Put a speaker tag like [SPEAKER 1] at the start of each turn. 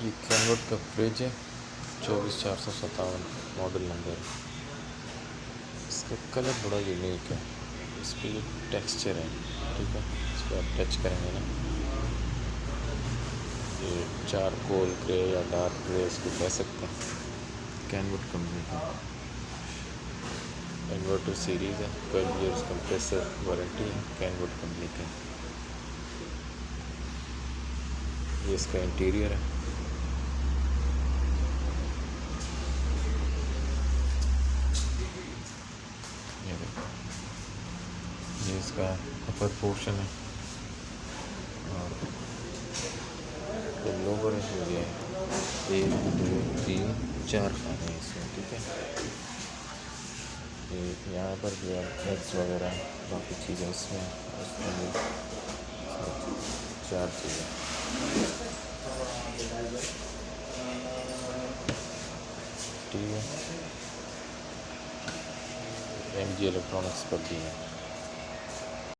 [SPEAKER 1] ये कैनवुड का फ्रिज है, 24,457 मॉडल नंबर। इसका कलर बड़ा यूनिक है। इस पर ये टेक्सचर है, ठीक है। इस पर आप टच करेंगे ना, ये चारकोल ग्रे या डार्क ग्रे इसको कह सकते हैं। कैनवुड कंपनी का इन्वर्टर सीरीज़ है, 12 ईयर्स कंप्रेसर वारंटी है कैनवुड कंपनी का। ये इसका इंटीरियर है। ये देखो, ये इसका अपर पोर्शन है और जो लोअर है ये 1 2 3 4 खाने हैं इसमें, ठीक है। ये यहाँ पर भी एग्स वगैरह बाकी चीज़ें इसमें 4 चीज़ें, ठीक है। MG इलेक्ट्रॉनिक्स पर भी है।